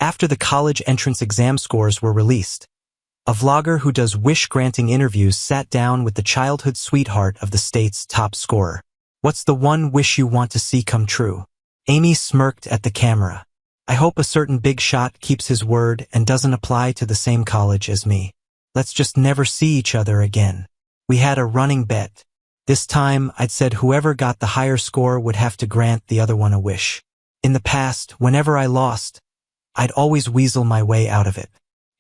After the college entrance exam scores were released, a vlogger who does wish-granting interviews sat down with the childhood sweetheart of the state's top scorer. What's the one wish you want to see come true? Amy smirked at the camera. I hope a certain big shot keeps his word and doesn't apply to the same college as me. Let's just never see each other again. We had a running bet. This time, I'd said whoever got the higher score would have to grant the other one a wish. In the past, whenever I lost, I'd always weasel my way out of it.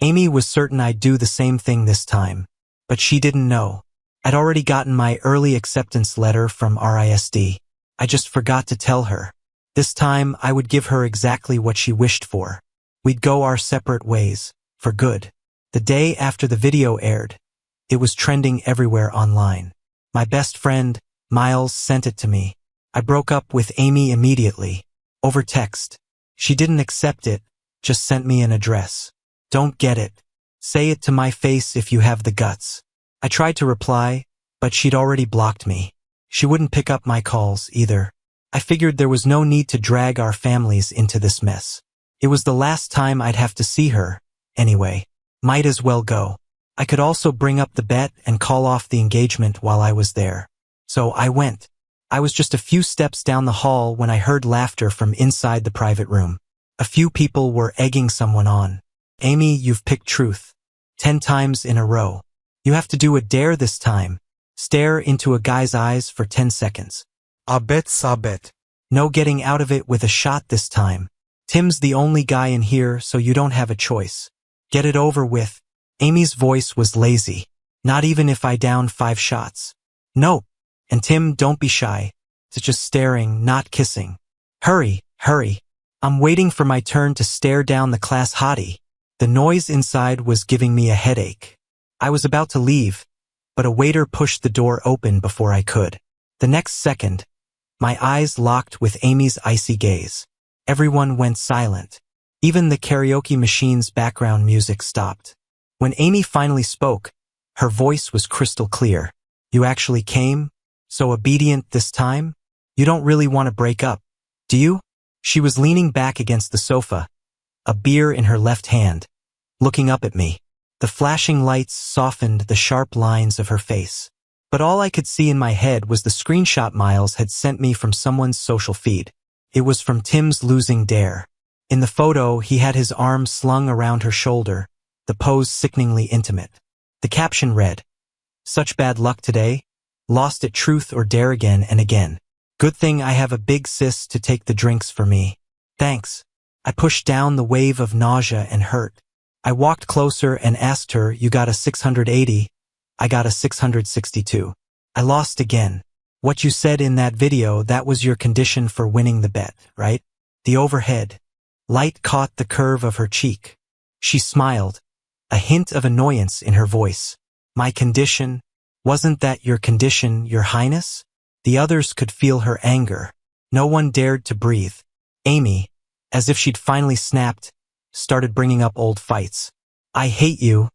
Amy was certain I'd do the same thing this time, but she didn't know. I'd already gotten my early acceptance letter from RISD. I just forgot to tell her. This time, I would give her exactly what she wished for. We'd go our separate ways, for good. The day after the video aired, it was trending everywhere online. My best friend, Miles, sent it to me. I broke up with Amy immediately, over text. She didn't accept it, just sent me an address. Don't get it. Say it to my face if you have the guts. I tried to reply, but she'd already blocked me. She wouldn't pick up my calls either. I figured there was no need to drag our families into this mess. It was the last time I'd have to see her, anyway. Might as well go. I could also bring up the bet and call off the engagement while I was there. So I went. I was just a few steps down the hall when I heard laughter from inside the private room. A few people were egging someone on. Amy, you've picked truth. 10 times in a row. You have to do a dare this time. Stare into a guy's eyes for 10 seconds. Sabet. No getting out of it with a shot this time. Tim's the only guy in here, so you don't have a choice. Get it over with. Amy's voice was lazy. Not even if I down 5 shots. Nope. And Tim, don't be shy. It's just staring, not kissing. Hurry, hurry. I'm waiting for my turn to stare down the class hottie. The noise inside was giving me a headache. I was about to leave, but a waiter pushed the door open before I could. The next second, my eyes locked with Amy's icy gaze. Everyone went silent. Even the karaoke machine's background music stopped. When Amy finally spoke, her voice was crystal clear. You actually came? So obedient this time? You don't really want to break up, do you? She was leaning back against the sofa, a beer in her left hand, looking up at me. The flashing lights softened the sharp lines of her face. But all I could see in my head was the screenshot Miles had sent me from someone's social feed. It was from Tim's losing dare. In the photo, he had his arm slung around her shoulder, the pose sickeningly intimate. The caption read, "Such bad luck today. Lost at truth or dare again and again. Good thing I have a big sis to take the drinks for me. Thanks." I pushed down the wave of nausea and hurt. I walked closer and asked her, "You got a 680? I got a 662. I lost again. What you said in that video, that was your condition for winning the bet, right?" The overhead light caught the curve of her cheek. She smiled, a hint of annoyance in her voice. "My condition? Wasn't that your condition, Your Highness?" The others could feel her anger. No one dared to breathe. Amy, as if she'd finally snapped, started bringing up old fights. "I hate you.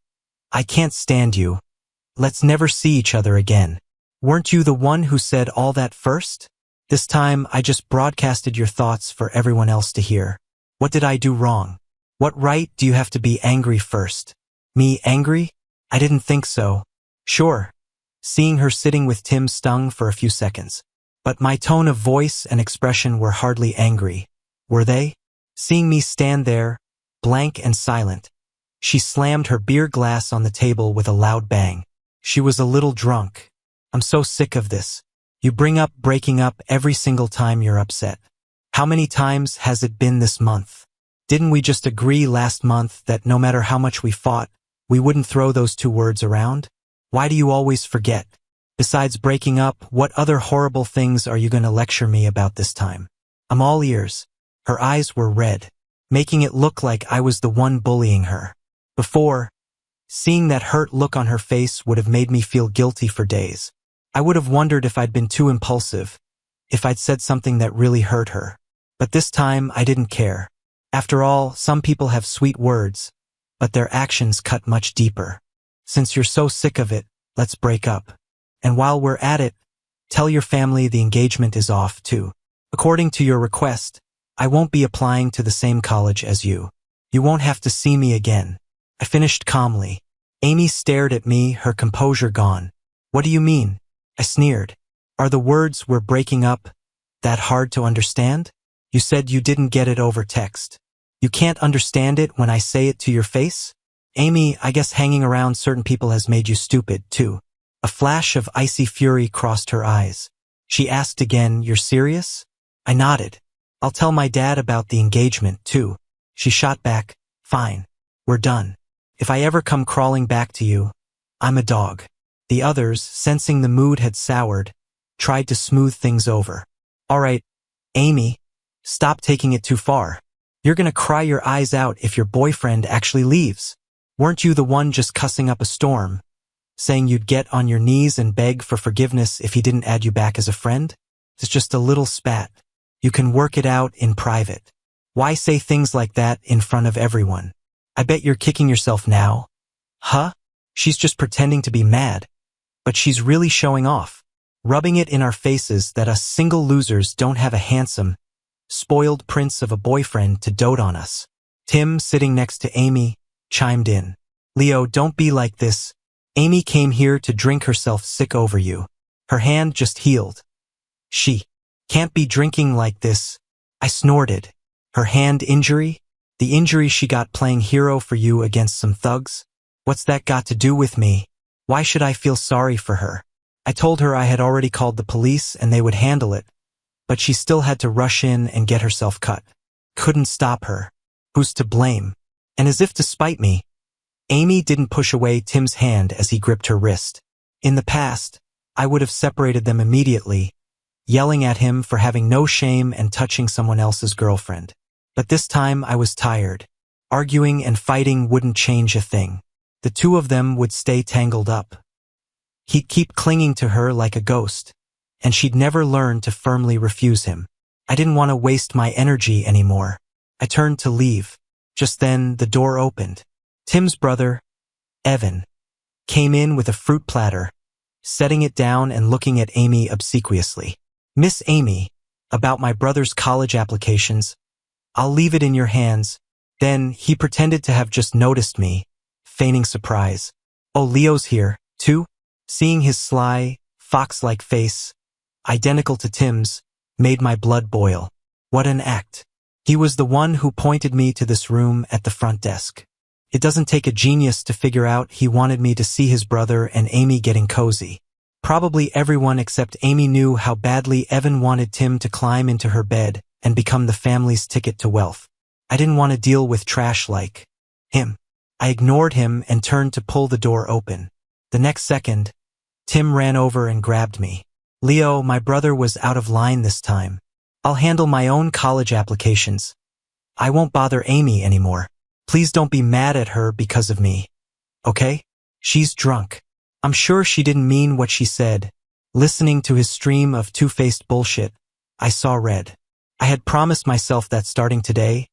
I can't stand you. Let's never see each other again. Weren't you the one who said all that first? This time I just broadcasted your thoughts for everyone else to hear. What did I do wrong? What right do you have to be angry first? Me angry? I didn't think so." Sure. Seeing her sitting with Tim stung for a few seconds. But my tone of voice and expression were hardly angry, were they? Seeing me stand there, blank and silent, she slammed her beer glass on the table with a loud bang. She was a little drunk. "I'm so sick of this. You bring up breaking up every single time you're upset. How many times has it been this month? Didn't we just agree last month that no matter how much we fought, we wouldn't throw those 2 words around? Why do you always forget? Besides breaking up, what other horrible things are you going to lecture me about this time?" I'm all ears. Her eyes were red, making it look like I was the one bullying her. Before, seeing that hurt look on her face would have made me feel guilty for days. I would have wondered if I'd been too impulsive, if I'd said something that really hurt her. But this time, I didn't care. After all, some people have sweet words, but their actions cut much deeper. Since you're so sick of it, let's break up. And while we're at it, tell your family the engagement is off, too. According to your request, I won't be applying to the same college as you. You won't have to see me again. I finished calmly. Amy stared at me, her composure gone. What do you mean? I sneered. Are the words "we're breaking up" that hard to understand? You said you didn't get it over text. You can't understand it when I say it to your face? Amy, I guess hanging around certain people has made you stupid, too. A flash of icy fury crossed her eyes. She asked again, "You're serious?" I nodded. "I'll tell my dad about the engagement, too." She shot back, "Fine. We're done. If I ever come crawling back to you, I'm a dog." The others, sensing the mood had soured, tried to smooth things over. "All right, Amy, stop taking it too far. You're gonna cry your eyes out if your boyfriend actually leaves. Weren't you the one just cussing up a storm, saying you'd get on your knees and beg for forgiveness if he didn't add you back as a friend? It's just a little spat. You can work it out in private. Why say things like that in front of everyone? I bet you're kicking yourself now." Huh? She's just pretending to be mad. But she's really showing off, rubbing it in our faces that us single losers don't have a handsome, spoiled prince of a boyfriend to dote on us. Tim, sitting next to Amy, chimed in. "Leo, don't be like this. Amy came here to drink herself sick over you. Her hand just healed. She can't be drinking like this." I snorted. Her hand injury? The injury she got playing hero for you against some thugs? What's that got to do with me? Why should I feel sorry for her? I told her I had already called the police and they would handle it, but she still had to rush in and get herself cut. Couldn't stop her. Who's to blame? And as if to spite me, Amy didn't push away Tim's hand as he gripped her wrist. In the past, I would have separated them immediately, yelling at him for having no shame and touching someone else's girlfriend. But this time I was tired. Arguing and fighting wouldn't change a thing. The two of them would stay tangled up. He'd keep clinging to her like a ghost, and she'd never learn to firmly refuse him. I didn't want to waste my energy anymore. I turned to leave. Just then, the door opened. Tim's brother, Evan, came in with a fruit platter, setting it down and looking at Amy obsequiously. "Miss Amy, about my brother's college applications, I'll leave it in your hands." Then he pretended to have just noticed me, feigning surprise. "Oh, Leo's here, too?" Seeing his sly, fox-like face, identical to Tim's, made my blood boil. What an act. He was the one who pointed me to this room at the front desk. It doesn't take a genius to figure out he wanted me to see his brother and Amy getting cozy. Probably everyone except Amy knew how badly Evan wanted Tim to climb into her bed and become the family's ticket to wealth. I didn't want to deal with trash like him. I ignored him and turned to pull the door open. The next second, Tim ran over and grabbed me. "Leo, my brother was out of line this time. I'll handle my own college applications. I won't bother Amy anymore. Please don't be mad at her because of me. Okay? She's drunk. I'm sure she didn't mean what she said." Listening to his stream of two-faced bullshit, I saw red. I had promised myself that starting today,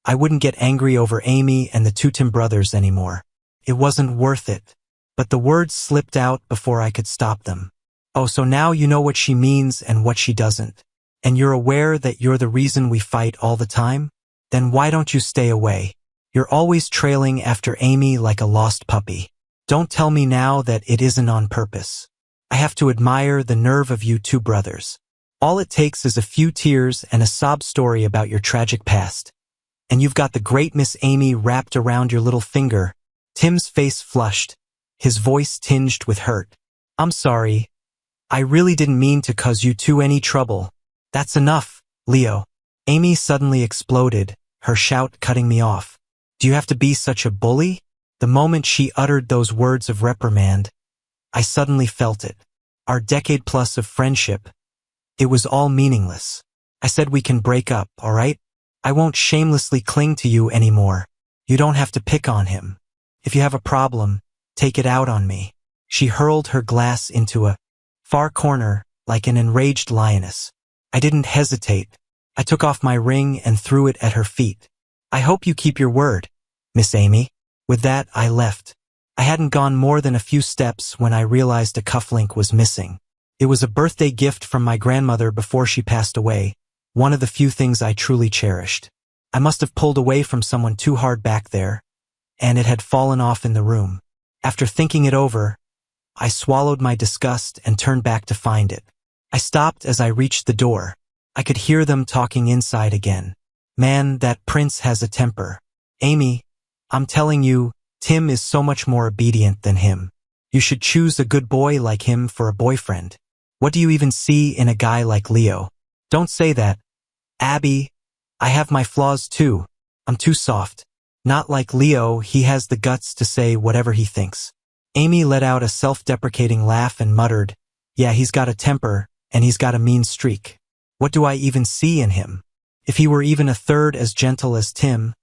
I wouldn't get angry over Amy and the two Tim brothers anymore. It wasn't worth it. But the words slipped out before I could stop them. "Oh, so now you know what she means and what she doesn't. And you're aware that you're the reason we fight all the time? Then why don't you stay away? You're always trailing after Amy like a lost puppy. Don't tell me now that it isn't on purpose. I have to admire the nerve of you two brothers. All it takes is a few tears and a sob story about your tragic past. And you've got the great Miss Amy wrapped around your little finger." Tim's face flushed, his voice tinged with hurt. "I'm sorry. I really didn't mean to cause you two any trouble." "That's enough, Leo." Amy suddenly exploded, her shout cutting me off. "Do you have to be such a bully?" The moment she uttered those words of reprimand, I suddenly felt it. Our decade-plus of friendship, it was all meaningless. I said we can break up, all right? I won't shamelessly cling to you anymore. You don't have to pick on him. If you have a problem, take it out on me. She hurled her glass into a far corner like an enraged lioness. I didn't hesitate. I took off my ring and threw it at her feet. "I hope you keep your word, Miss Amy." With that, I left. I hadn't gone more than a few steps when I realized a cufflink was missing. It was a birthday gift from my grandmother before she passed away, one of the few things I truly cherished. I must have pulled away from someone too hard back there, and it had fallen off in the room. After thinking it over, I swallowed my disgust and turned back to find it. I stopped as I reached the door. I could hear them talking inside again. Man, that prince has a temper. Amy, I'm telling you, Tim is so much more obedient than him. You should choose a good boy like him for a boyfriend. What do you even see in a guy like Leo? Don't say that. Abby, I have my flaws too. I'm too soft. Not like Leo, he has the guts to say whatever he thinks. Amy let out a self-deprecating laugh and muttered, yeah, he's got a temper, and he's got a mean streak. What do I even see in him? If he were even a third as gentle as Tim,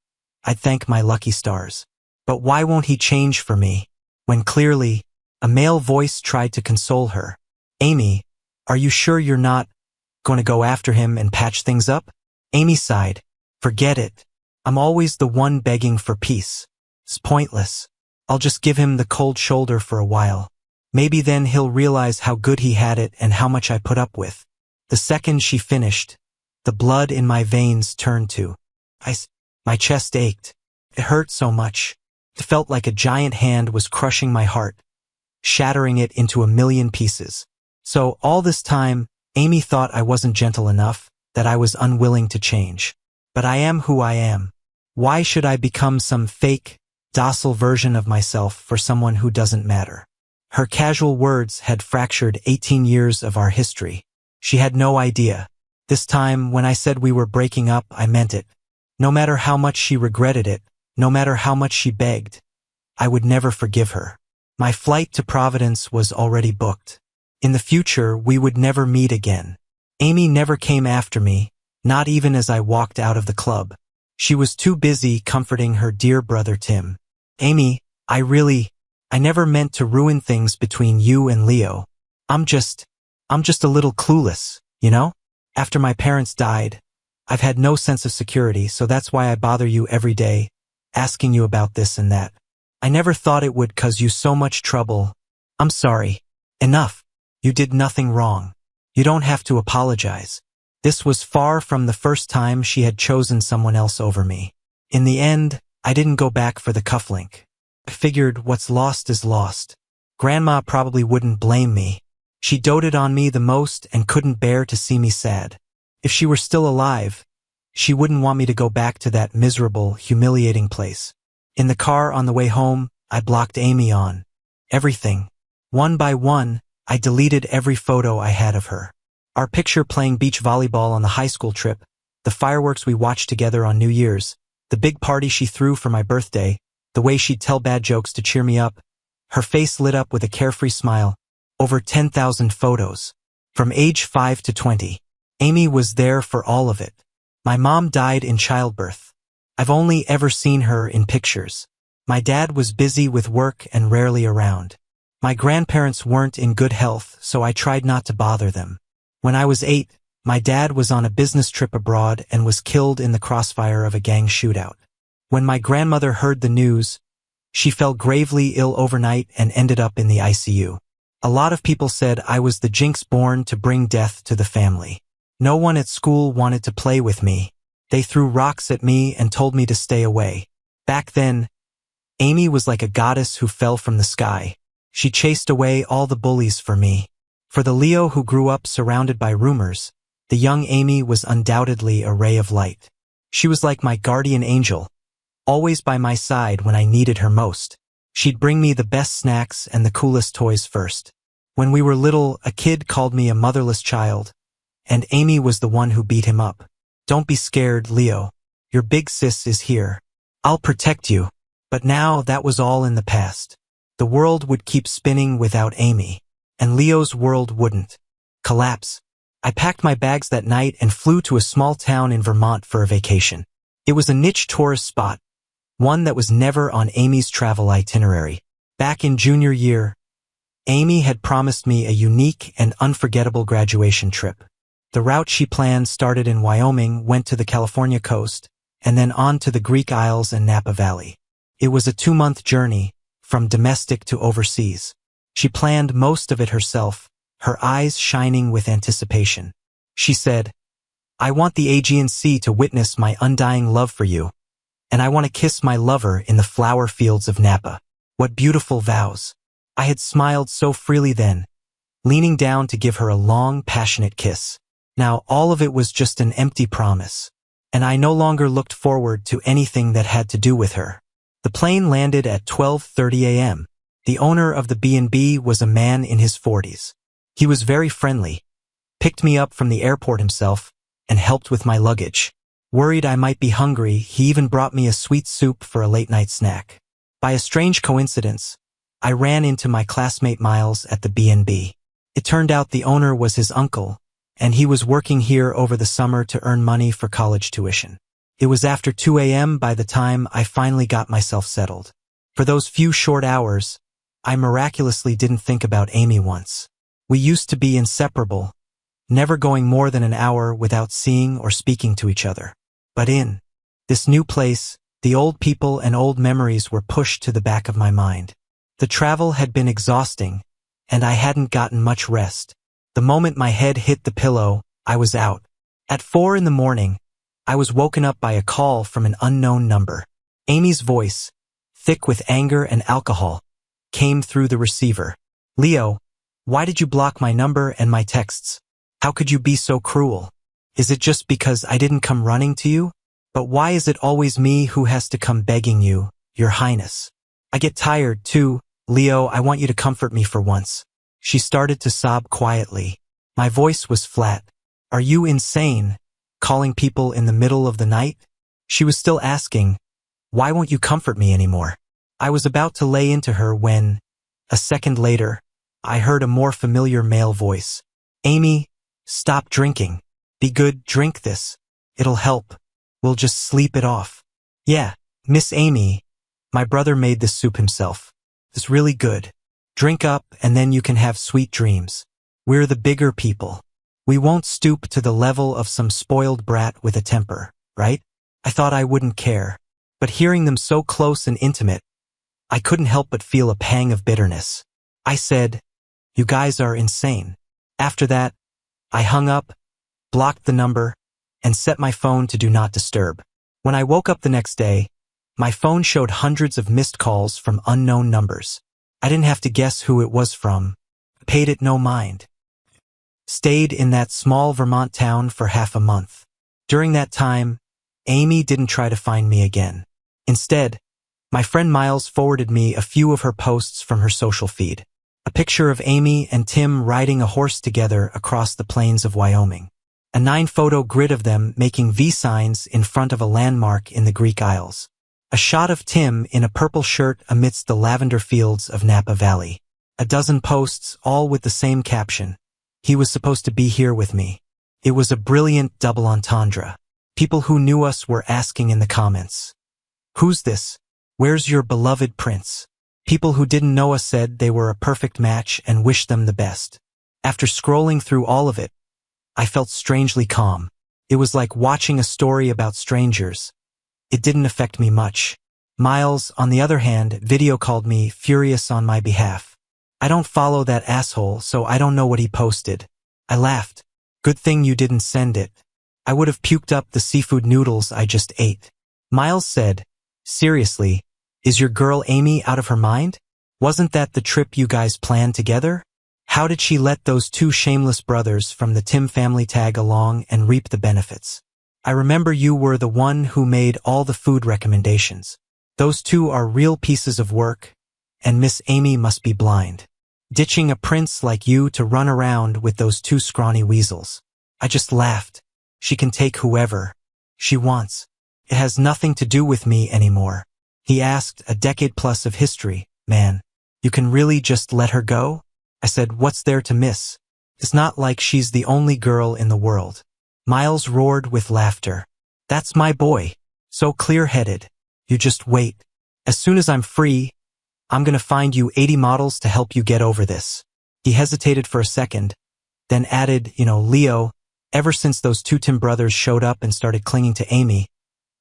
I'd thank my lucky stars. But why won't he change for me? When clearly, a male voice tried to console her. Amy, are you sure you're not going to go after him and patch things up? Amy sighed. Forget it. I'm always the one begging for peace. It's pointless. I'll just give him the cold shoulder for a while. Maybe then he'll realize how good he had it and how much I put up with. The second she finished, the blood in my veins turned to ice. My chest ached. It hurt so much. It felt like a giant hand was crushing my heart, shattering it into a million pieces. So all this time, Amy thought I wasn't gentle enough, that I was unwilling to change. But I am who I am. Why should I become some fake, docile version of myself for someone who doesn't matter? Her casual words had fractured 18 years of our history. She had no idea. This time, when I said we were breaking up, I meant it. No matter how much she regretted it, no matter how much she begged, I would never forgive her. My flight to Providence was already booked. In the future, we would never meet again. Amy never came after me, not even as I walked out of the club. She was too busy comforting her dear brother Tim. Amy, I never meant to ruin things between you and Leo. I'm just a little clueless, you know? After my parents died, I've had no sense of security, so that's why I bother you every day, asking you about this and that. I never thought it would cause you so much trouble. I'm sorry. Enough. You did nothing wrong. You don't have to apologize. This was far from the first time she had chosen someone else over me. In the end, I didn't go back for the cufflink. I figured what's lost is lost. Grandma probably wouldn't blame me. She doted on me the most and couldn't bear to see me sad. If she were still alive, she wouldn't want me to go back to that miserable, humiliating place. In the car on the way home, I blocked Amy on everything. One by one, I deleted every photo I had of her. Our picture playing beach volleyball on the high school trip, the fireworks we watched together on New Year's, the big party she threw for my birthday, the way she'd tell bad jokes to cheer me up. Her face lit up with a carefree smile. Over 10,000 photos. From age 5 to 20. Amy was there for all of it. My mom died in childbirth. I've only ever seen her in pictures. My dad was busy with work and rarely around. My grandparents weren't in good health, so I tried not to bother them. When I was 8, my dad was on a business trip abroad and was killed in the crossfire of a gang shootout. When my grandmother heard the news, she fell gravely ill overnight and ended up in the ICU. A lot of people said I was the jinx born to bring death to the family. No one at school wanted to play with me. They threw rocks at me and told me to stay away. Back then, Amy was like a goddess who fell from the sky. She chased away all the bullies for me. For the Leo who grew up surrounded by rumors, the young Amy was undoubtedly a ray of light. She was like my guardian angel, always by my side when I needed her most. She'd bring me the best snacks and the coolest toys first. When we were little, a kid called me a motherless child, and Amy was the one who beat him up. Don't be scared, Leo. Your big sis is here. I'll protect you. But now that was all in the past. The world would keep spinning without Amy, and Leo's world wouldn't collapse. I packed my bags that night and flew to a small town in Vermont for a vacation. It was a niche tourist spot, one that was never on Amy's travel itinerary. Back in junior year, Amy had promised me a unique and unforgettable graduation trip. The route she planned started in Wyoming, went to the California coast, and then on to the Greek Isles and Napa Valley. It was a 2-month journey, from domestic to overseas. She planned most of it herself, her eyes shining with anticipation. She said, I want the Aegean Sea to witness my undying love for you, and I want to kiss my lover in the flower fields of Napa. What beautiful vows. I had smiled so freely then, leaning down to give her a long, passionate kiss. Now all of it was just an empty promise, and I no longer looked forward to anything that had to do with her. The plane landed at 12:30 a.m. The owner of the B&B was a man in his 40s. He was very friendly, picked me up from the airport himself, and helped with my luggage. Worried I might be hungry, he even brought me a sweet soup for a late-night snack. By a strange coincidence, I ran into my classmate Miles at the B&B. It turned out the owner was his uncle, and he was working here over the summer to earn money for college tuition. It was after 2 a.m. by the time I finally got myself settled. For those few short hours, I miraculously didn't think about Amy once. We used to be inseparable, never going more than an hour without seeing or speaking to each other. But in this new place, the old people and old memories were pushed to the back of my mind. The travel had been exhausting, and I hadn't gotten much rest. The moment my head hit the pillow, I was out. At 4 in the morning, I was woken up by a call from an unknown number. Amy's voice, thick with anger and alcohol, came through the receiver. "Leo, why did you block my number and my texts? How could you be so cruel? Is it just because I didn't come running to you? But why is it always me who has to come begging you, Your Highness? I get tired, too. Leo, I want you to comfort me for once." She started to sob quietly. My voice was flat. "Are you insane, calling people in the middle of the night?" She was still asking, "Why won't you comfort me anymore?" I was about to lay into her when, a second later, I heard a more familiar male voice. "Amy, stop drinking. Be good, drink this. It'll help. We'll just sleep it off." "Yeah, Miss Amy, my brother made this soup himself. It's really good. Drink up and then you can have sweet dreams. We're the bigger people. We won't stoop to the level of some spoiled brat with a temper, right?" I thought I wouldn't care, but hearing them so close and intimate, I couldn't help but feel a pang of bitterness. I said, "You guys are insane." After that, I hung up, blocked the number, and set my phone to do not disturb. When I woke up the next day, my phone showed hundreds of missed calls from unknown numbers. I didn't have to guess who it was from. Paid it no mind. Stayed in that small Vermont town for half a month. During that time, Amy didn't try to find me again. Instead, my friend Miles forwarded me a few of her posts from her social feed. A picture of Amy and Tim riding a horse together across the plains of Wyoming. A 9-photo grid of them making V signs in front of a landmark in the Greek Isles. A shot of Tim in a purple shirt amidst the lavender fields of Napa Valley. A dozen posts, all with the same caption. "He was supposed to be here with me." It was a brilliant double entendre. People who knew us were asking in the comments, "Who's this? Where's your beloved prince?" People who didn't know us said they were a perfect match and wished them the best. After scrolling through all of it, I felt strangely calm. It was like watching a story about strangers. It didn't affect me much. Miles, on the other hand, video called me, furious on my behalf. I don't follow that asshole, so I don't know what he posted. I laughed. "Good thing you didn't send it. I would have puked up the seafood noodles I just ate." Miles said, "Seriously, is your girl Amy out of her mind? Wasn't that the trip you guys planned together? How did she let those two shameless brothers from the Tim family tag along and reap the benefits? I remember you were the one who made all the food recommendations. Those two are real pieces of work, and Miss Amy must be blind. Ditching a prince like you to run around with those two scrawny weasels." I just laughed. She can take whoever she wants. It has nothing to do with me anymore. He asked, "A decade plus of history, man. You can really just let her go?" I said, "What's there to miss? It's not like she's the only girl in the world." Miles roared with laughter. "That's my boy. So clear-headed. You just wait. As soon as I'm free, I'm gonna find you 80 models to help you get over this." He hesitated for a second, then added, "Leo, ever since those two Tim brothers showed up and started clinging to Amy,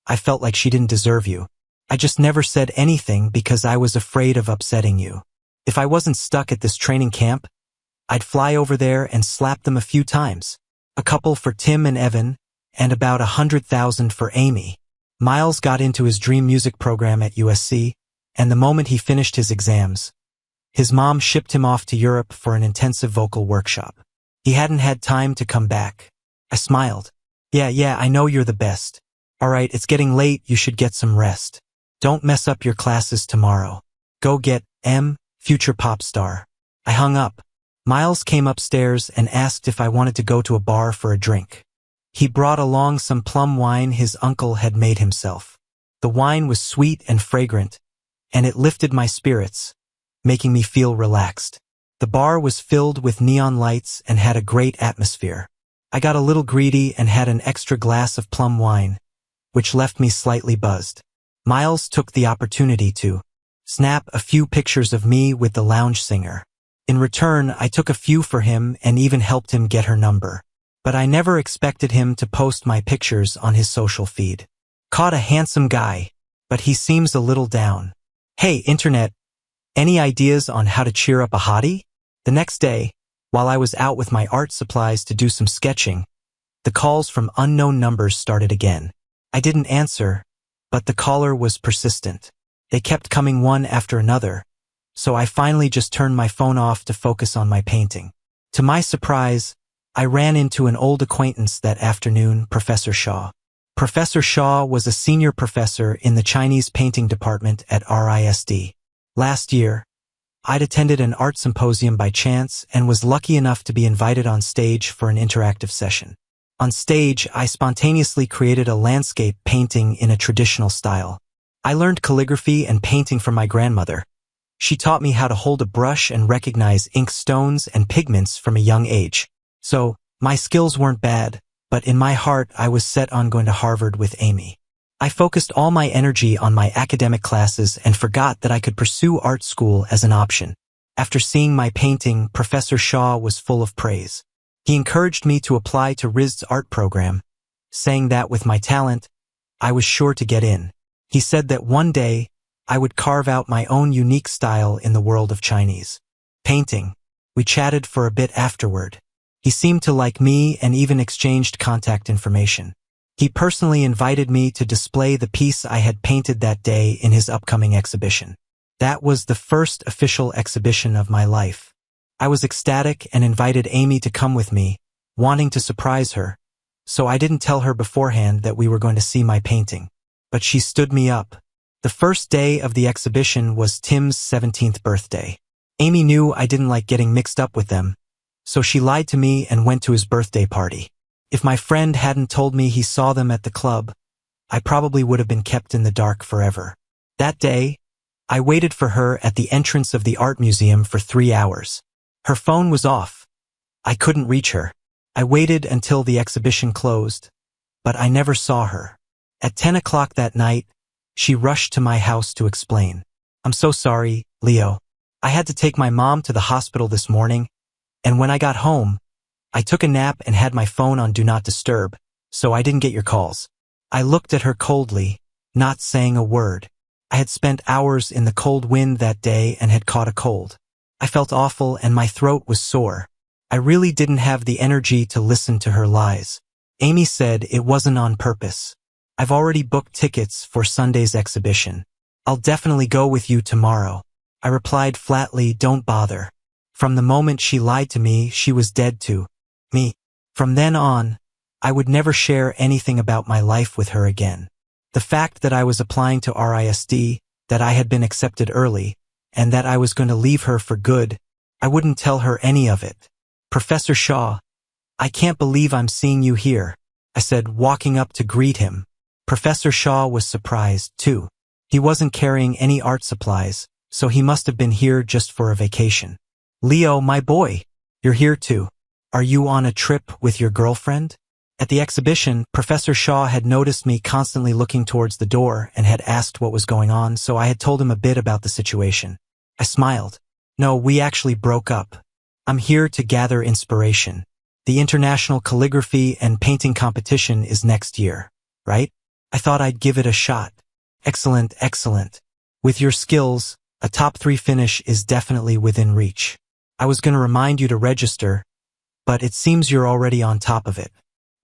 I felt like she didn't deserve you. I just never said anything because I was afraid of upsetting you. If I wasn't stuck at this training camp, I'd fly over there and slap them a few times. A couple for Tim and Evan, and about 100,000 for Amy. Miles got into his dream music program at USC, and the moment he finished his exams, his mom shipped him off to Europe for an intensive vocal workshop. He hadn't had time to come back. I smiled. Yeah, I know you're the best. All right, it's getting late, you should get some rest. Don't mess up your classes tomorrow. Go get future pop star. I hung up. Miles came upstairs and asked if I wanted to go to a bar for a drink. He brought along some plum wine his uncle had made himself. The wine was sweet and fragrant, and it lifted my spirits, making me feel relaxed. The bar was filled with neon lights and had a great atmosphere. I got a little greedy and had an extra glass of plum wine, which left me slightly buzzed. Miles took the opportunity to snap a few pictures of me with the lounge singer. In return, I took a few for him and even helped him get her number. But I never expected him to post my pictures on his social feed. Caught a handsome guy, but he seems a little down. Hey, internet, any ideas on how to cheer up a hottie? The next day, while I was out with my art supplies to do some sketching, the calls from unknown numbers started again. I didn't answer, but the caller was persistent. They kept coming one after another, so I finally just turned my phone off to focus on my painting. To my surprise, I ran into an old acquaintance that afternoon, Professor Shaw. Professor Shaw was a senior professor in the Chinese painting department at RISD. Last year, I'd attended an art symposium by chance and was lucky enough to be invited on stage for an interactive session. On stage, I spontaneously created a landscape painting in a traditional style. I learned calligraphy and painting from my grandmother. She taught me how to hold a brush and recognize ink stones and pigments from a young age. So, my skills weren't bad, but in my heart I was set on going to Harvard with Amy. I focused all my energy on my academic classes and forgot that I could pursue art school as an option. After seeing my painting, Professor Shaw was full of praise. He encouraged me to apply to RISD's art program, saying that with my talent, I was sure to get in. He said that one day, I would carve out my own unique style in the world of Chinese painting. We chatted for a bit afterward. He seemed to like me and even exchanged contact information. He personally invited me to display the piece I had painted that day in his upcoming exhibition. That was the first official exhibition of my life. I was ecstatic and invited Amy to come with me, wanting to surprise her, so I didn't tell her beforehand that we were going to see my painting. But she stood me up. The first day of the exhibition was Tim's 17th birthday. Amy knew I didn't like getting mixed up with them, so she lied to me and went to his birthday party. If my friend hadn't told me he saw them at the club, I probably would have been kept in the dark forever. That day, I waited for her at the entrance of the art museum for 3 hours. Her phone was off. I couldn't reach her. I waited until the exhibition closed, but I never saw her. At 10 o'clock that night, she rushed to my house to explain. I'm so sorry, Leo. I had to take my mom to the hospital this morning, and when I got home, I took a nap and had my phone on Do Not Disturb, so I didn't get your calls. I looked at her coldly, not saying a word. I had spent hours in the cold wind that day and had caught a cold. I felt awful and my throat was sore. I really didn't have the energy to listen to her lies. Amy said it wasn't on purpose. I've already booked tickets for Sunday's exhibition. I'll definitely go with you tomorrow. I replied flatly, don't bother. From the moment she lied to me, she was dead to me. From then on, I would never share anything about my life with her again. The fact that I was applying to RISD, that I had been accepted early, and that I was going to leave her for good, I wouldn't tell her any of it. Professor Shaw, I can't believe I'm seeing you here, I said, walking up to greet him. Professor Shaw was surprised, too. He wasn't carrying any art supplies, so he must have been here just for a vacation. Leo, my boy, you're here too. Are you on a trip with your girlfriend? At the exhibition, Professor Shaw had noticed me constantly looking towards the door and had asked what was going on, so I had told him a bit about the situation. I smiled. No, we actually broke up. I'm here to gather inspiration. The International Calligraphy and Painting Competition is next year, right? I thought I'd give it a shot. Excellent, excellent. With your skills, a top 3 finish is definitely within reach. I was going to remind you to register, but it seems you're already on top of it.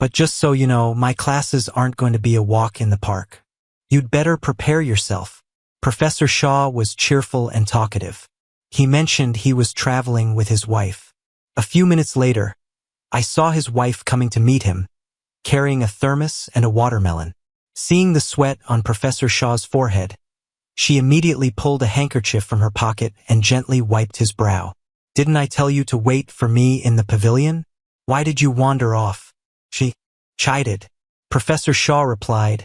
But just so you know, my classes aren't going to be a walk in the park. You'd better prepare yourself. Professor Shaw was cheerful and talkative. He mentioned he was traveling with his wife. A few minutes later, I saw his wife coming to meet him, carrying a thermos and a watermelon. Seeing the sweat on Professor Shaw's forehead, she immediately pulled a handkerchief from her pocket and gently wiped his brow. Didn't I tell you to wait for me in the pavilion? Why did you wander off? She chided. Professor Shaw replied,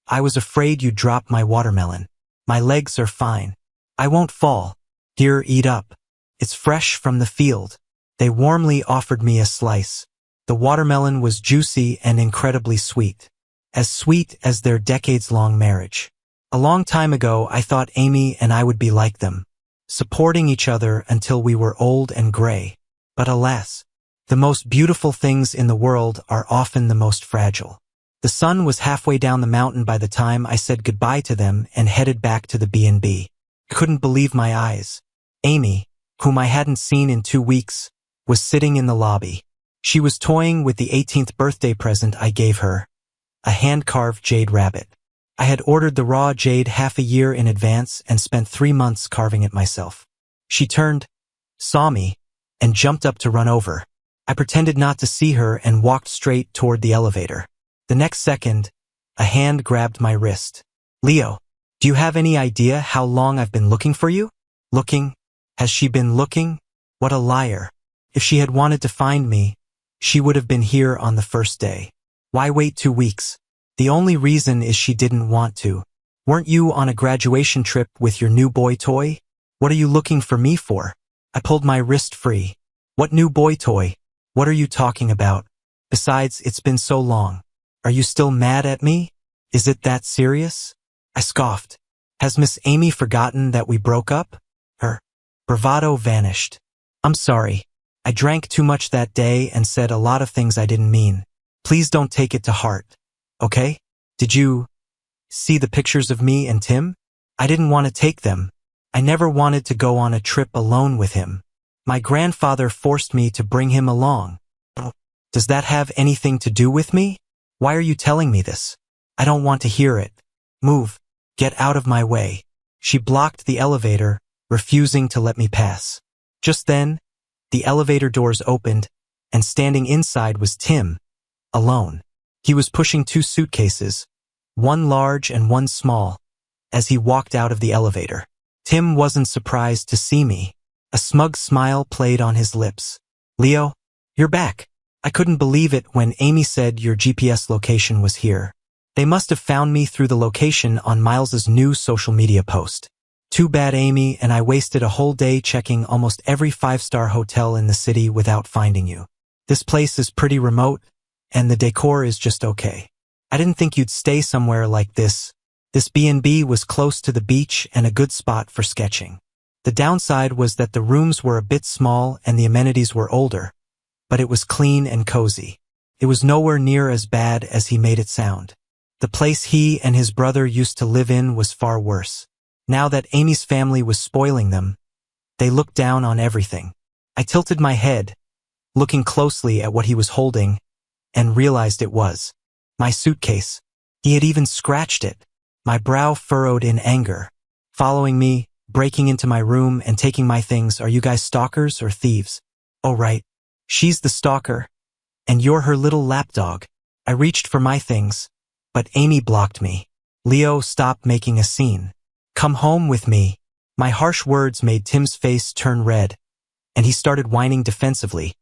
I was afraid you'd drop my watermelon. My legs are fine. I won't fall. Here, eat up. It's fresh from the field. They warmly offered me a slice. The watermelon was juicy and incredibly sweet. As sweet as their decades-long marriage. A long time ago, I thought Amy and I would be like them, supporting each other until we were old and gray. But alas, the most beautiful things in the world are often the most fragile. The sun was halfway down the mountain by the time I said goodbye to them and headed back to the B&B. I couldn't believe my eyes. Amy, whom I hadn't seen in 2 weeks, was sitting in the lobby. She was toying with the 18th birthday present I gave her, a hand-carved jade rabbit. I had ordered the raw jade half a year in advance and spent 3 months carving it myself. She turned, saw me, and jumped up to run over. I pretended not to see her and walked straight toward the elevator. The next second, a hand grabbed my wrist. Leo, do you have any idea how long I've been looking for you? Looking? Has she been looking? What a liar. If she had wanted to find me, she would have been here on the first day. Why wait 2 weeks? The only reason is she didn't want to. Weren't you on a graduation trip with your new boy toy? What are you looking for me for? I pulled my wrist free. What new boy toy? What are you talking about? Besides, it's been so long. Are you still mad at me? Is it that serious? I scoffed. Has Miss Amy forgotten that we broke up? Her bravado vanished. I'm sorry. I drank too much that day and said a lot of things I didn't mean. Please don't take it to heart. Okay? Did you see the pictures of me and Tim? I didn't want to take them. I never wanted to go on a trip alone with him. My grandfather forced me to bring him along. Does that have anything to do with me? Why are you telling me this? I don't want to hear it. Move. Get out of my way. She blocked the elevator, refusing to let me pass. Just then, the elevator doors opened, and standing inside was Tim, alone. He was pushing 2 suitcases, one large and one small, as he walked out of the elevator. Tim wasn't surprised to see me. A smug smile played on his lips. Leo, you're back. I couldn't believe it when Amy said your GPS location was here. They must have found me through the location on Miles's new social media post. Too bad, Amy, and I wasted a whole day checking almost every 5-star hotel in the city without finding you. This place is pretty remote, and the decor is just okay. I didn't think you'd stay somewhere like this. This B&B was close to the beach and a good spot for sketching. The downside was that the rooms were a bit small and the amenities were older, but it was clean and cozy. It was nowhere near as bad as he made it sound. The place he and his brother used to live in was far worse. Now that Amy's family was spoiling them, they looked down on everything. I tilted my head, looking closely at what he was holding, and realized it was my suitcase. He had even scratched it. My brow furrowed in anger. Following me, breaking into my room and taking my things. Are you guys stalkers or thieves? Oh right, she's the stalker, and you're her little lapdog. I reached for my things, but Amy blocked me. Leo, stop making a scene. Come home with me. My harsh words made Tim's face turn red, and he started whining defensively,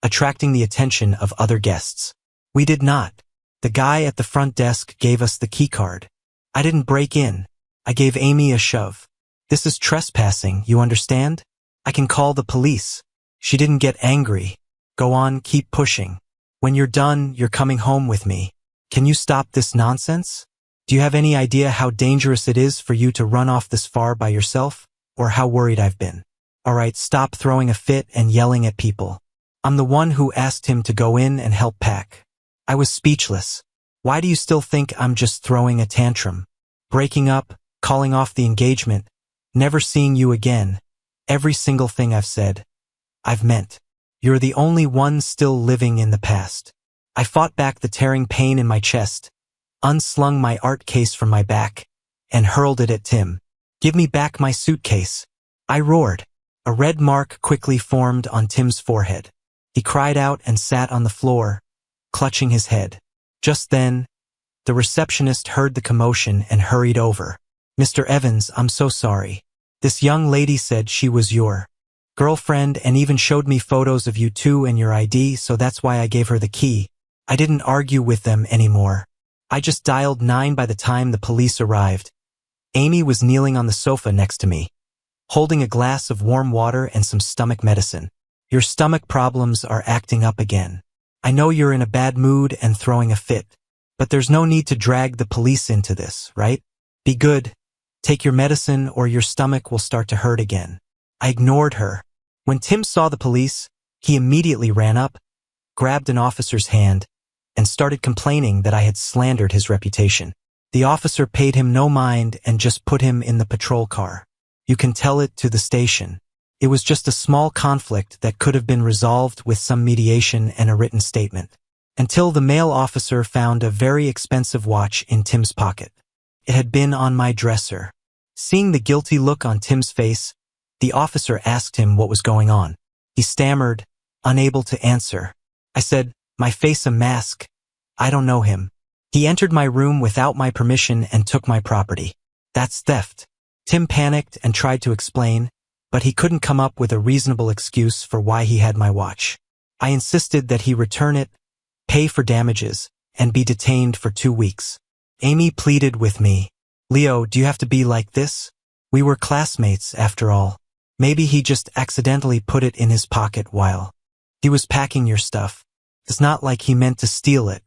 attracting the attention of other guests. We did not. The guy at the front desk gave us the keycard. I didn't break in. I gave Amy a shove. This is trespassing, you understand? I can call the police. She didn't get angry. Go on, keep pushing. When you're done, you're coming home with me. Can you stop this nonsense? Do you have any idea how dangerous it is for you to run off this far by yourself, or how worried I've been? All right, stop throwing a fit and yelling at people. I'm the one who asked him to go in and help pack. I was speechless. Why do you still think I'm just throwing a tantrum? Breaking up, calling off the engagement, never seeing you again. Every single thing I've said, I've meant. You're the only one still living in the past. I fought back the tearing pain in my chest, unslung my art case from my back, and hurled it at Tim. "Give me back my suitcase," I roared. A red mark quickly formed on Tim's forehead. He cried out and sat on the floor, clutching his head. Just then, the receptionist heard the commotion and hurried over. "Mr. Evans, I'm so sorry. This young lady said she was your girlfriend and even showed me photos of you two and your ID, so that's why I gave her the key. I didn't argue with them anymore. I just dialed 9 by the time the police arrived." Amy was kneeling on the sofa next to me, holding a glass of warm water and some stomach medicine. "Your stomach problems are acting up again. I know you're in a bad mood and throwing a fit, but there's no need to drag the police into this, right? Be good. Take your medicine or your stomach will start to hurt again." I ignored her. When Tim saw the police, he immediately ran up, grabbed an officer's hand, and started complaining that I had slandered his reputation. The officer paid him no mind and just put him in the patrol car. "You can tell it to the station. It was just a small conflict that could have been resolved with some mediation and a written statement." Until the male officer found a very expensive watch in Tim's pocket. It had been on my dresser. Seeing the guilty look on Tim's face, the officer asked him what was going on. He stammered, unable to answer. I said, "My face a mask. I don't know him. He entered my room without my permission and took my property. That's theft." Tim panicked and tried to explain, but he couldn't come up with a reasonable excuse for why he had my watch. I insisted that he return it, pay for damages, and be detained for 2 weeks. Amy pleaded with me. "Leo, do you have to be like this? We were classmates, after all. Maybe he just accidentally put it in his pocket while he was packing your stuff. It's not like he meant to steal it."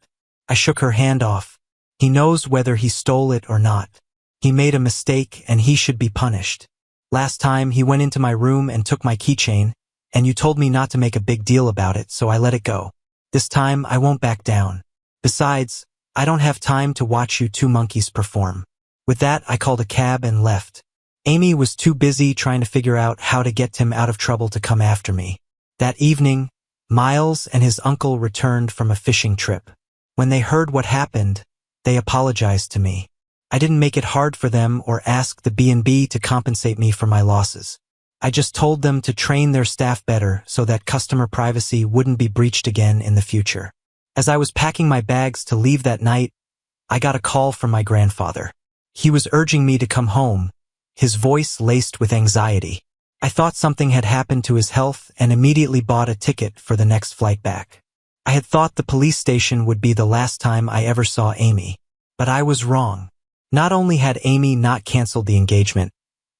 I shook her hand off. "He knows whether he stole it or not. He made a mistake and he should be punished. Last time he went into my room and took my keychain, and you told me not to make a big deal about it, so I let it go. This time I won't back down. Besides, I don't have time to watch you two monkeys perform." With that, I called a cab and left. Amy was too busy trying to figure out how to get Tim out of trouble to come after me. That evening, Miles and his uncle returned from a fishing trip. When they heard what happened, they apologized to me. I didn't make it hard for them or ask the B&B to compensate me for my losses. I just told them to train their staff better so that customer privacy wouldn't be breached again in the future. As I was packing my bags to leave that night, I got a call from my grandfather. He was urging me to come home, his voice laced with anxiety. I thought something had happened to his health and immediately bought a ticket for the next flight back. I had thought the police station would be the last time I ever saw Amy, but I was wrong. Not only had Amy not canceled the engagement,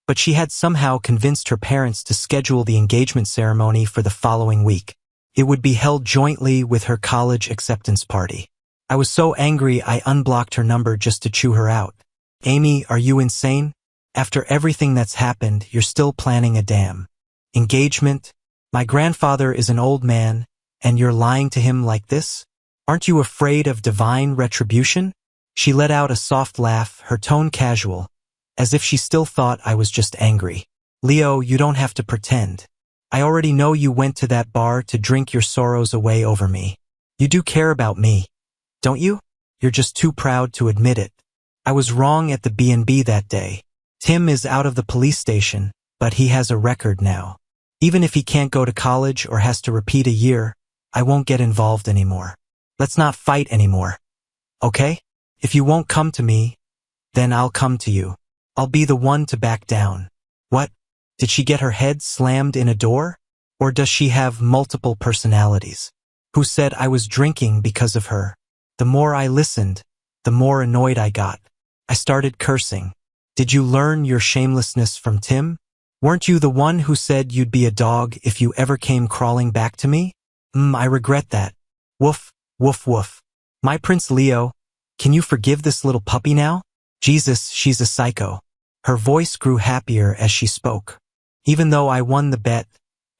but she had somehow convinced her parents to schedule the engagement ceremony for the following week. It would be held jointly with her college acceptance party. I was so angry I unblocked her number just to chew her out. "Amy, are you insane? After everything that's happened, you're still planning a damn engagement? My grandfather is an old man, and you're lying to him like this? Aren't you afraid of divine retribution?" She let out a soft laugh, her tone casual, as if she still thought I was just angry. "Leo, you don't have to pretend. I already know you went to that bar to drink your sorrows away over me. You do care about me, don't you? You're just too proud to admit it. I was wrong at the B&B that day. Tim is out of the police station, but he has a record now. Even if he can't go to college or has to repeat a year, I won't get involved anymore. Let's not fight anymore. Okay? If you won't come to me, then I'll come to you. I'll be the one to back down." What? Did she get her head slammed in a door? Or does she have multiple personalities? Who said I was drinking because of her? The more I listened, the more annoyed I got. I started cursing. "Did you learn your shamelessness from Tim? Weren't you the one who said you'd be a dog if you ever came crawling back to me? I regret that. Woof, woof, woof. My Prince Leo, can you forgive this little puppy now? Jesus, she's a psycho." Her voice grew happier as she spoke. "Even though I won the bet,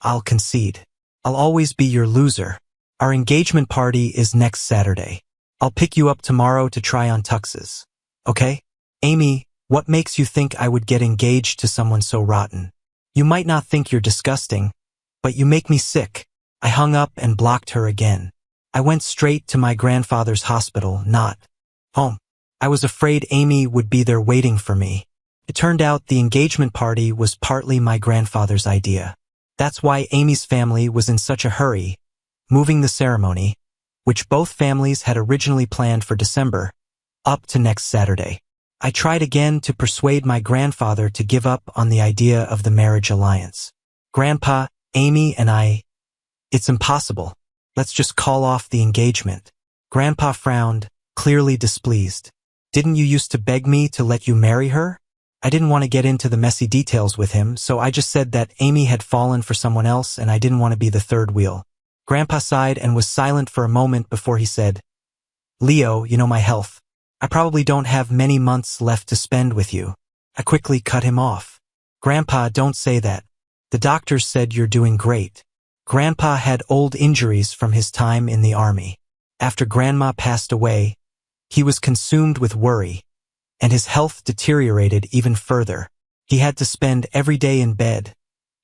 I'll concede. I'll always be your loser. Our engagement party is next Saturday. I'll pick you up tomorrow to try on tuxes. Okay? Amy, what makes you think I would get engaged to someone so rotten? You might not think you're disgusting, but you make me sick." I hung up and blocked her again. I went straight to my grandfather's hospital, not home. I was afraid Amy would be there waiting for me. It turned out the engagement party was partly my grandfather's idea. That's why Amy's family was in such a hurry, moving the ceremony, which both families had originally planned for December, up to next Saturday. I tried again to persuade my grandfather to give up on the idea of the marriage alliance. Grandpa, Amy and it's impossible. Let's just call off the engagement. Grandpa frowned, clearly displeased. Didn't you used to beg me to let you marry her? I didn't want to get into the messy details with him, so I just said that Amy had fallen for someone else and I didn't want to be the third wheel. Grandpa sighed and was silent for a moment before he said, Leo, you know my health. I probably don't have many months left to spend with you. I quickly cut him off. Grandpa, don't say that. The doctors said you're doing great. Grandpa had old injuries from his time in the army. After Grandma passed away, he was consumed with worry, and his health deteriorated even further. He had to spend every day in bed,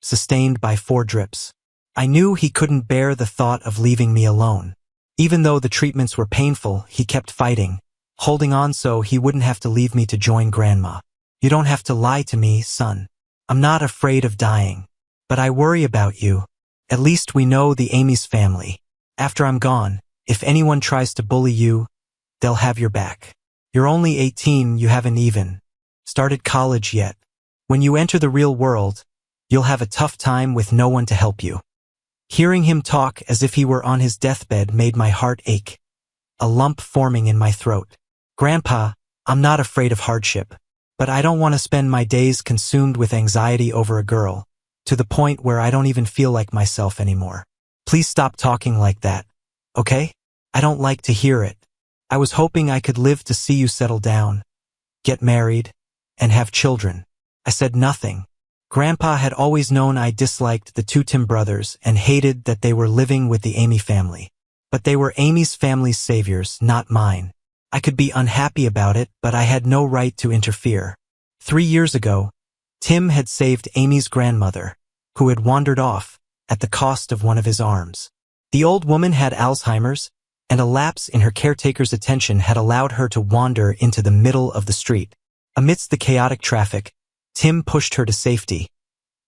sustained by 4 drips. I knew he couldn't bear the thought of leaving me alone. Even though the treatments were painful, he kept fighting, holding on so he wouldn't have to leave me to join Grandma. You don't have to lie to me, son. I'm not afraid of dying. But I worry about you. At least we know the Amy's family. After I'm gone, if anyone tries to bully you, they'll have your back. You're only 18, you haven't even started college yet. When you enter the real world, you'll have a tough time with no one to help you. Hearing him talk as if he were on his deathbed made my heart ache, a lump forming in my throat. Grandpa, I'm not afraid of hardship, but I don't want to spend my days consumed with anxiety over a girl, to the point where I don't even feel like myself anymore. Please stop talking like that, okay? I don't like to hear it. I was hoping I could live to see you settle down, get married, and have children. I said nothing. Grandpa had always known I disliked the 2 Tim brothers and hated that they were living with the Amy family. But they were Amy's family's saviors, not mine. I could be unhappy about it, but I had no right to interfere. 3 years ago, Tim had saved Amy's grandmother, who had wandered off, at the cost of one of his arms. The old woman had Alzheimer's, and a lapse in her caretaker's attention had allowed her to wander into the middle of the street. Amidst the chaotic traffic, Tim pushed her to safety,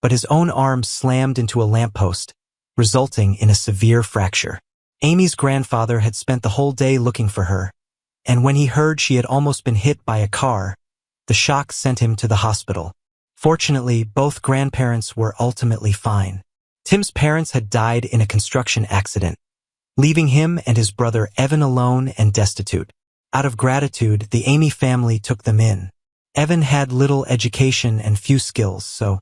but his own arm slammed into a lamppost, resulting in a severe fracture. Amy's grandfather had spent the whole day looking for her, and when he heard she had almost been hit by a car, the shock sent him to the hospital. Fortunately, both grandparents were ultimately fine. Tim's parents had died in a construction accident, leaving him and his brother Evan alone and destitute. Out of gratitude, the Amy family took them in. Evan had little education and few skills, so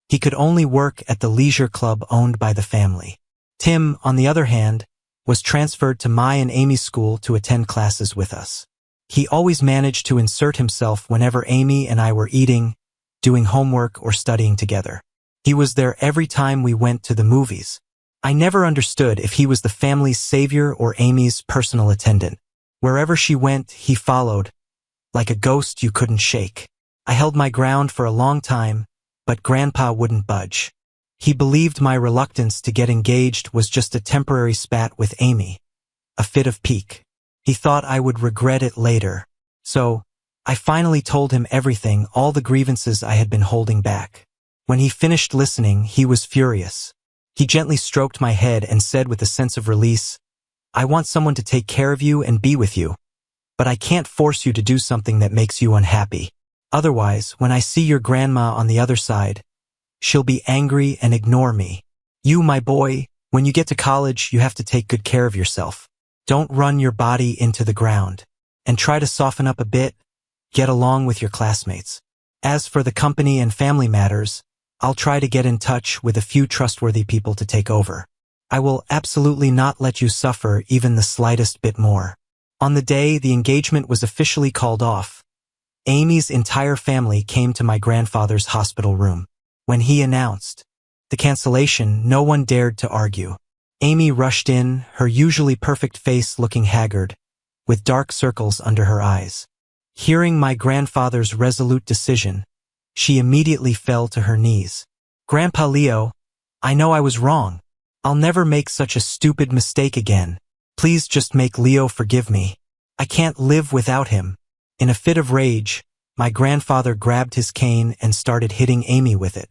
he could only work at the leisure club owned by the family. Tim, on the other hand, was transferred to my and Amy's school to attend classes with us. He always managed to insert himself whenever Amy and I were eating, doing homework, or studying together. He was there every time we went to the movies. I never understood if he was the family's savior or Amy's personal attendant. Wherever she went, he followed, like a ghost you couldn't shake. I held my ground for a long time, but Grandpa wouldn't budge. He believed my reluctance to get engaged was just a temporary spat with Amy, a fit of pique. He thought I would regret it later. So, I finally told him everything, all the grievances I had been holding back. When he finished listening, he was furious. He gently stroked my head and said with a sense of release, I want someone to take care of you and be with you, but I can't force you to do something that makes you unhappy. Otherwise, when I see your grandma on the other side, she'll be angry and ignore me. You, my boy, when you get to college, you have to take good care of yourself. Don't run your body into the ground. And try to soften up a bit, get along with your classmates. As for the company and family matters, I'll try to get in touch with a few trustworthy people to take over. I will absolutely not let you suffer even the slightest bit more. On the day the engagement was officially called off, Amy's entire family came to my grandfather's hospital room. When he announced the cancellation, no one dared to argue. Amy rushed in, her usually perfect face looking haggard, with dark circles under her eyes. Hearing my grandfather's resolute decision, she immediately fell to her knees. Grandpa Leo, I know I was wrong. I'll never make such a stupid mistake again. Please just make Leo forgive me. I can't live without him." In a fit of rage, my grandfather grabbed his cane and started hitting Amy with it.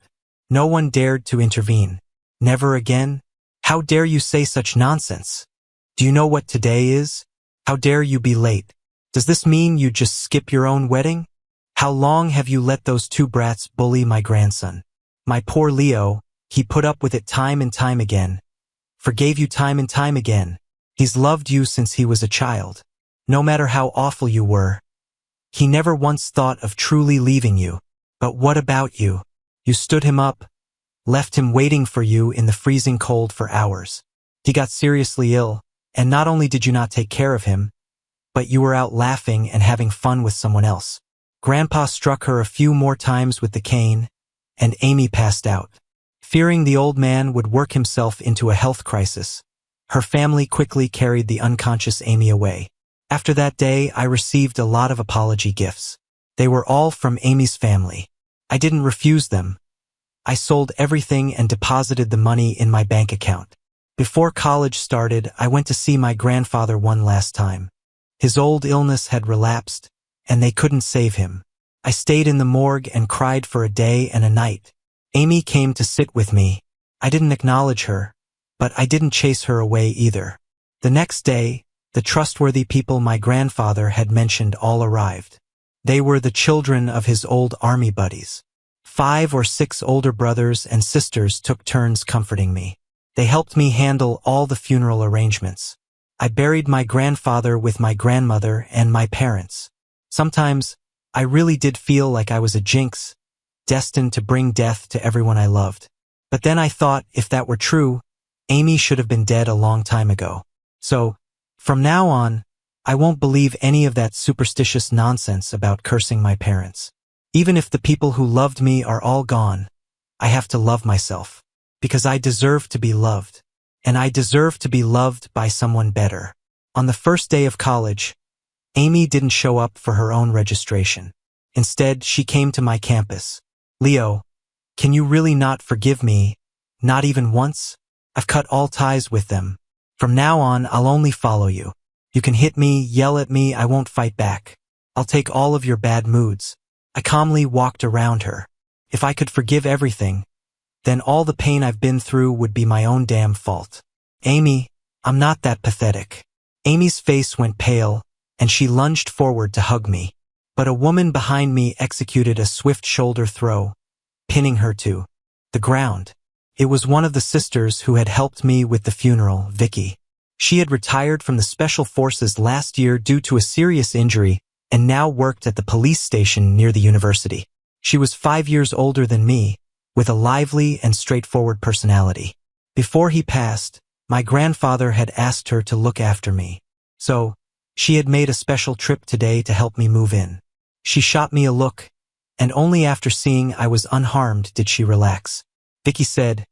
No one dared to intervene. "Never again? How dare you say such nonsense? Do you know what today is? How dare you be late? Does this mean you just skip your own wedding? How long have you let those two brats bully my grandson? My poor Leo, he put up with it time and time again. Forgave you time and time again. He's loved you since he was a child. No matter how awful you were. He never once thought of truly leaving you. But what about you? You stood him up, left him waiting for you in the freezing cold for hours. He got seriously ill, and not only did you not take care of him, but you were out laughing and having fun with someone else." Grandpa struck her a few more times with the cane, and Amy passed out. Fearing the old man would work himself into a health crisis, her family quickly carried the unconscious Amy away. After that day, I received a lot of apology gifts. They were all from Amy's family. I didn't refuse them. I sold everything and deposited the money in my bank account. Before college started, I went to see my grandfather one last time. His old illness had relapsed, and they couldn't save him. I stayed in the morgue and cried for a day and a night. Amy came to sit with me. I didn't acknowledge her, but I didn't chase her away either. The next day, the trustworthy people my grandfather had mentioned all arrived. They were the children of his old army buddies. 5 or 6 older brothers and sisters took turns comforting me. They helped me handle all the funeral arrangements. I buried my grandfather with my grandmother and my parents. Sometimes, I really did feel like I was a jinx, destined to bring death to everyone I loved. But then I thought, if that were true, Amy should have been dead a long time ago. So, from now on, I won't believe any of that superstitious nonsense about cursing my parents. Even if the people who loved me are all gone, I have to love myself. Because I deserve to be loved. And I deserve to be loved by someone better. On the first day of college, Amy didn't show up for her own registration. Instead, she came to my campus. "Leo, can you really not forgive me? Not even once? I've cut all ties with them. From now on, I'll only follow you. You can hit me, yell at me, I won't fight back. I'll take all of your bad moods." I calmly walked around her. If I could forgive everything, then all the pain I've been through would be my own damn fault. "Amy, I'm not that pathetic." Amy's face went pale, and she lunged forward to hug me. But a woman behind me executed a swift shoulder throw, pinning her to the ground. It was one of the sisters who had helped me with the funeral, Vicky. She had retired from the Special Forces last year due to a serious injury and now worked at the police station near the university. She was 5 years older than me, with a lively and straightforward personality. Before he passed, my grandfather had asked her to look after me. So, she had made a special trip today to help me move in. She shot me a look, and only after seeing I was unharmed did she relax. Vicky said,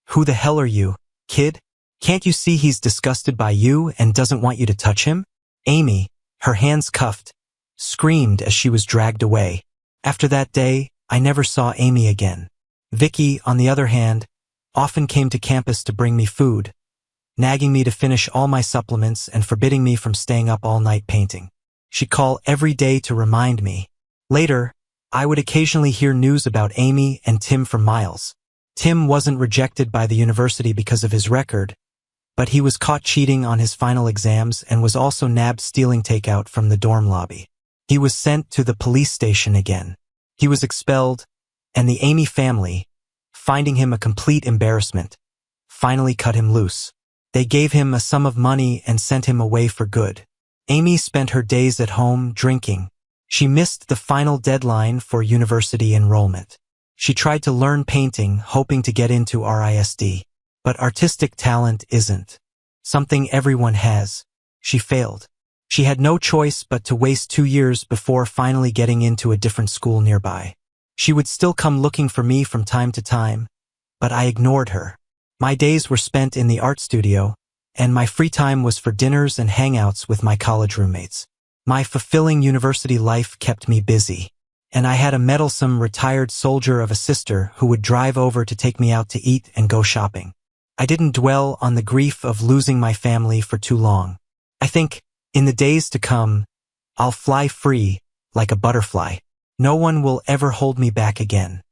"Who the hell are you, kid? Can't you see he's disgusted by you and doesn't want you to touch him?" Amy, her hands cuffed, screamed as she was dragged away. After that day, I never saw Amy again. Vicky, on the other hand, often came to campus to bring me food, nagging me to finish all my supplements and forbidding me from staying up all night painting. She'd call every day to remind me. Later, I would occasionally hear news about Amy and Tim from Miles. Tim wasn't rejected by the university because of his record, but he was caught cheating on his final exams and was also nabbed stealing takeout from the dorm lobby. He was sent to the police station again. He was expelled, and the Amy family, finding him a complete embarrassment, finally cut him loose. They gave him a sum of money and sent him away for good. Amy spent her days at home drinking. She missed the final deadline for university enrollment. She tried to learn painting, hoping to get into RISD. But artistic talent isn't something everyone has. She failed. She had no choice but to waste 2 years before finally getting into a different school nearby. She would still come looking for me from time to time, but I ignored her. My days were spent in the art studio, and my free time was for dinners and hangouts with my college roommates. My fulfilling university life kept me busy, and I had a meddlesome retired soldier of a sister who would drive over to take me out to eat and go shopping. I didn't dwell on the grief of losing my family for too long. I think, in the days to come, I'll fly free, like a butterfly. No one will ever hold me back again.